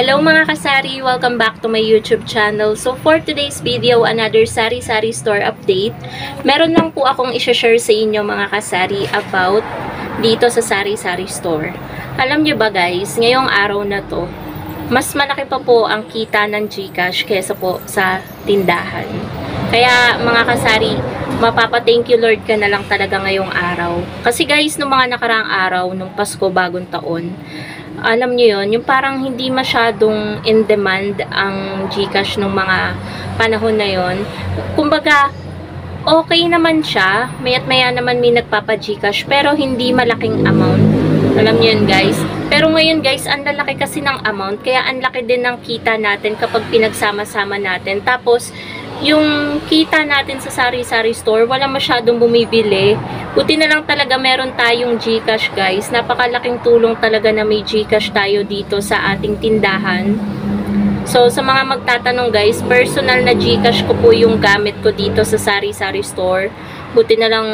Hello mga kasari! Welcome back to my YouTube channel. So for today's video, another sari-sari store update. Meron lang po akong i-share sa inyo mga kasari about dito sa sari-sari store. Alam nyo ba guys, ngayong araw na to, mas malaki pa po ang kita ng GCash kesa po sa tindahan. Kaya mga kasari, mapapa-thank you Lord ka na lang talaga ngayong araw. Kasi guys, nung mga nakaraang araw, nung Pasko, bagong taon, alam nyo yun, yung parang hindi masyadong in demand ang GCash nung mga panahon na yun. Kumbaga, okay naman siya, maya't maya naman may nagpapa-GCash, pero hindi malaking amount. Alam nyo yun guys. Pero ngayon guys, ang lalaki kasi ng amount, kaya ang laki din ng kita natin kapag pinagsama-sama natin. Tapos, yung kita natin sa sari-sari store, wala masyadong bumibili. Buti na lang talaga meron tayong GCash guys. Napakalaking tulong talaga na may GCash tayo dito sa ating tindahan. So, sa mga magtatanong guys, personal na GCash ko po yung gamit ko dito sa sari-sari store. Buti na lang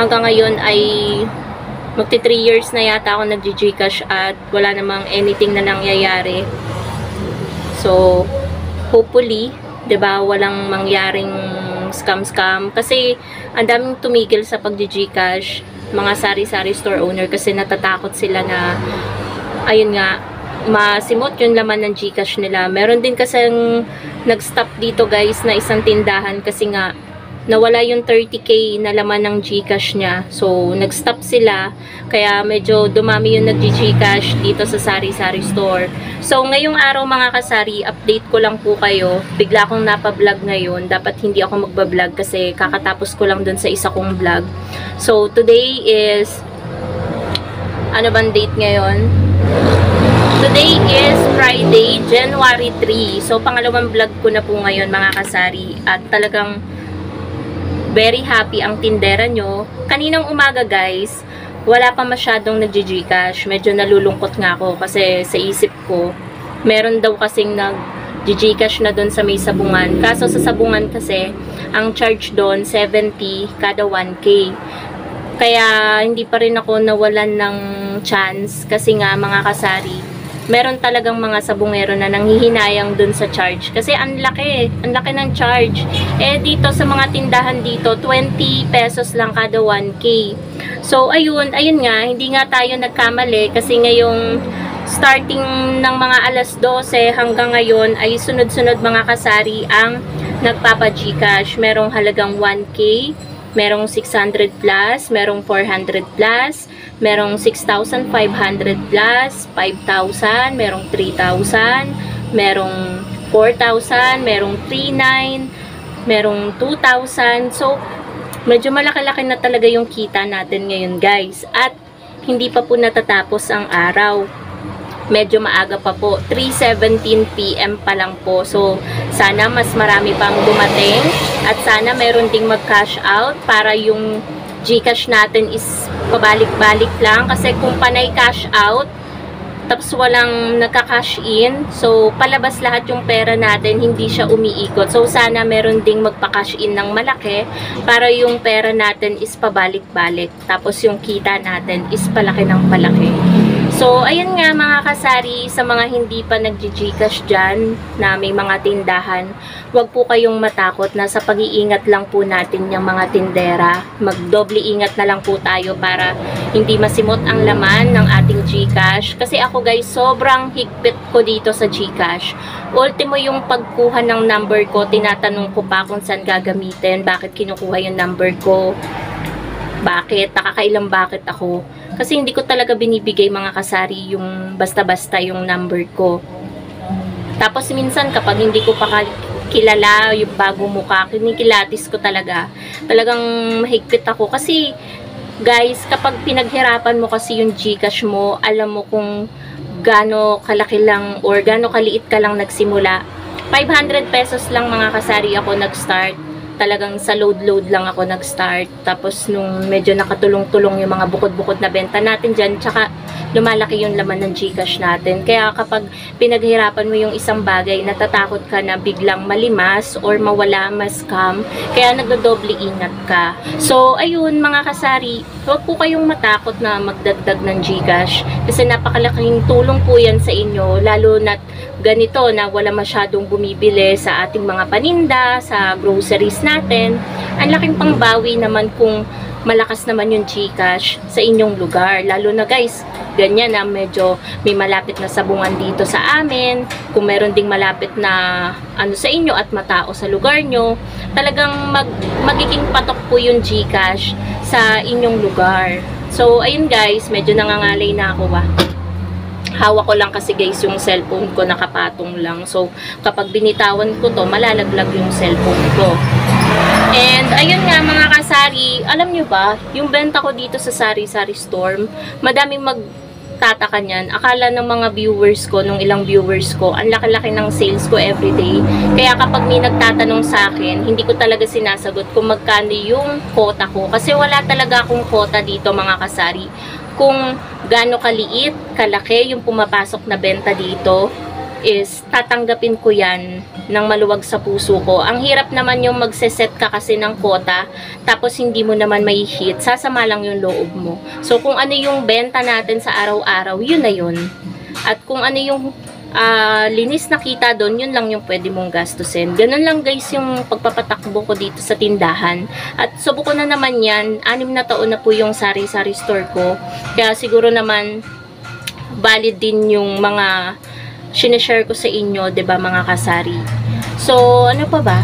hanggang ngayon ay magti 3 years na yata ako nag-GCash at wala namang anything na nangyayari. So, hopefully, 'di ba, walang mangyaring scam kasi ang daming tumigil sa pag-GCash, mga sari-sari store owner, kasi natatakot sila na ayun nga, masimot yung laman ng GCash nila. Meron din kasing nag-stop dito guys na isang tindahan kasi nga nawala yung 30k na laman ng GCash niya. So, nag-stop sila. Kaya medyo dumami yung nag-GCash dito sa sari-sari store. So, ngayong araw mga kasari, update ko lang po kayo. Bigla akong napablog ngayon. Dapat hindi ako magbablog kasi kakatapos ko lang dun sa isa kong vlog. So, today is, ano bang date ngayon? Today is Friday, January 3. So, pangalawang vlog ko na po ngayon mga kasari. At talagang very happy ang tindera nyo. Kaninang umaga guys, wala pa masyadong nag-GCash. Medyo nalulungkot nga ako kasi sa isip ko, meron daw kasing nag-GCash na doon sa may sabungan. Kaso sa sabungan kasi, ang charge doon 70 kada 1k. Kaya hindi pa rin ako nawalan ng chance kasi nga mga kasari, meron talagang mga sabungero na nanghihinayang dun sa charge. Kasi ang laki ng charge. Eh dito sa mga tindahan dito, 20 pesos lang kada 1k. So ayun nga, hindi nga tayo nagkamali kasi ngayong starting ng mga alas 12 hanggang ngayon ay sunod-sunod mga kasari ang nagpapa-GCash. Merong halagang 1k, merong 600 plus, merong 400 plus, merong 6,500 plus, 5,000, merong 3,000, merong 4,000, merong 3,900, merong 2,000. So, medyo malaki-laki na talaga yung kita natin ngayon guys. At hindi pa po natatapos ang araw. Medyo maaga pa po. 3:17 PM pa lang po. So, sana mas marami pang dumating. At sana meron ding mag-cash out para yung GCash natin is pabalik-balik lang. Kasi kung panay cash out, tapos walang nagka-cash in, so palabas lahat yung pera natin, hindi siya umiikot. So, sana meron ding magpa-cash in ng malaki para yung pera natin is pabalik-balik. Tapos yung kita natin is palaki ng palaki. So, ayun nga mga kasari, sa mga hindi pa nag-GCash dyan na may mga tindahan, huwag po kayong matakot na sa pag-iingat lang po natin yung mga tindera. Magdoble ingat na lang po tayo para hindi masimot ang laman ng ating GCash. Kasi ako guys, sobrang higpit ko dito sa GCash. Ultimo yung pagkuha ng number ko, tinatanong ko pa kung saan gagamitin, bakit kinukuha yung number ko, bakit, nakakailang bakit ako. Kasi hindi ko talaga binibigay mga kasari yung basta-basta yung number ko. Tapos minsan kapag hindi ko pa kilala yung bagong mukha, kinikilatis ko talaga. Talagang mahigpit ako. Kasi guys, kapag pinaghirapan mo kasi yung GCash mo, alam mo kung gaano kalaki lang or gaano kaliit ka lang nagsimula. 500 pesos lang mga kasari ako nag-start. Talagang sa load lang ako nag-start. Tapos nung medyo nakatulong-tulong yung mga bukod-bukod na benta natin dyan, tsaka lumalaki yung laman ng GCash natin. Kaya kapag pinaghirapan mo yung isang bagay, natatakot ka na biglang malimas or mawala, ma-scam. Kaya nagdodoble ingat ka. So, ayun mga kasari, huwag po kayong matakot na magdagdag ng GCash kasi napakalaking tulong po yan sa inyo, lalo na ganito na wala masyadong bumibili sa ating mga paninda, sa groceries natin. Ang laking pangbawi naman kung malakas naman yung GCash sa inyong lugar. Lalo na guys, ganyan na medyo may malapit na sabungan dito sa amin. Kung meron ding malapit na ano sa inyo at matao sa lugar nyo, talagang magiging patok po yung GCash sa inyong lugar. So, ayun guys, medyo nangangalay na ako ba. Hawak ko lang kasi guys yung cellphone ko, nakapatong lang. So, kapag binitawan ko to, malalaglag yung cellphone ko. And, ayun nga mga kasari, alam nyo ba, yung benta ko dito sa Sari-Sari Store, madaming magtataka niyan. Akala ng mga viewers ko, nung ilang viewers ko, ang laki-laki ng sales ko everyday. Kaya kapag may nagtatanong sa akin, hindi ko talaga sinasagot kung magkano yung quota ko. Kasi wala talaga akong quota dito mga kasari. Kung gaano kaliit, kalaki yung pumapasok na benta dito, is tatanggapin ko yan ng maluwag sa puso ko. Ang hirap naman yung magseset ka kasi ng quota, tapos hindi mo naman may hit, sasama lang yung loob mo. So, kung ano yung benta natin sa araw-araw, yun na yun. At kung ano yung linis na kita doon, yun lang yung pwede mong gastusin. Ganun lang guys yung pagpapatakbo ko dito sa tindahan. At subuko na naman yan, 6 na taon na po yung Sari-Sari Store ko. Kaya siguro naman, valid din yung mga sinishare ko sa inyo, 'di ba mga kasari? So, ano pa ba?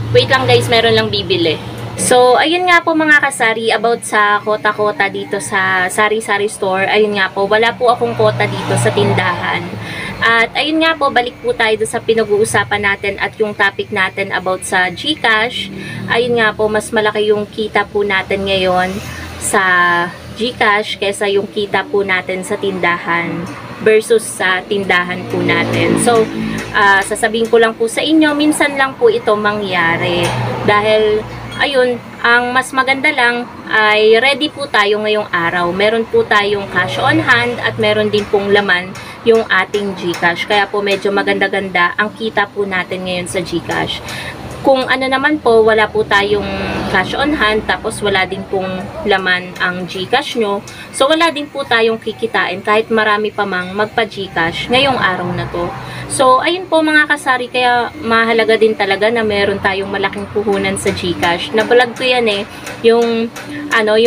Wait lang guys, meron lang bibili. So, ayun nga po mga kasari, about sa kota-kota dito sa Sari-Sari Store. Ayun nga po, wala po akong kota dito sa tindahan. At ayun nga po, balik po tayo sa pinag-uusapan natin at yung topic natin about sa GCash. Ayun nga po, mas malaki yung kita po natin ngayon sa GCash kesa yung kita po natin sa tindahan versus sa tindahan po natin. So, sasabihin ko lang po sa inyo, minsan lang po ito mangyari. Dahil, ayun, ang mas maganda lang ay ready po tayo ngayong araw. Meron po tayong cash on hand at meron din pong laman yung ating GCash. Kaya po medyo maganda-ganda ang kita po natin ngayon sa GCash. Kung ano naman po, wala po tayong cash on hand, tapos wala din pong laman ang GCash nyo. So, wala din po tayong kikitain kahit marami pa mang magpa-GCash ngayong araw na to. So, ayun po mga kasari, kaya mahalaga din talaga na meron tayong malaking puhunan sa GCash. Nabalag ko yan yung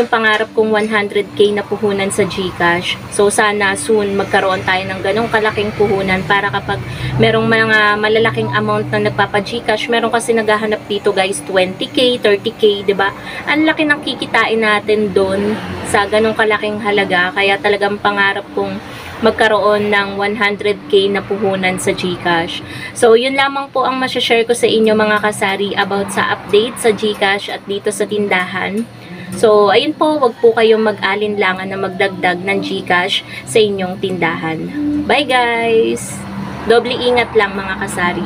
pangarap kong 100k na puhunan sa GCash. So, sana soon magkaroon tayo ng ganong kalaking puhunan para kapag merong mga malalaking amount na nagpapa-GCash, meron kasi naghahanap dito guys, 20k, 30k, 'di ba? Ang laki ng kikitain natin doon sa ganong kalaking halaga, kaya talagang pangarap kong magkaroon ng 100k na puhunan sa GCash. So, yun lamang po ang masashare ko sa inyo mga kasari about sa update sa GCash at dito sa tindahan. So, ayun po, wag po kayong mag-alinlangan na magdagdag ng GCash sa inyong tindahan. Bye guys! Doble ingat lang mga kasari.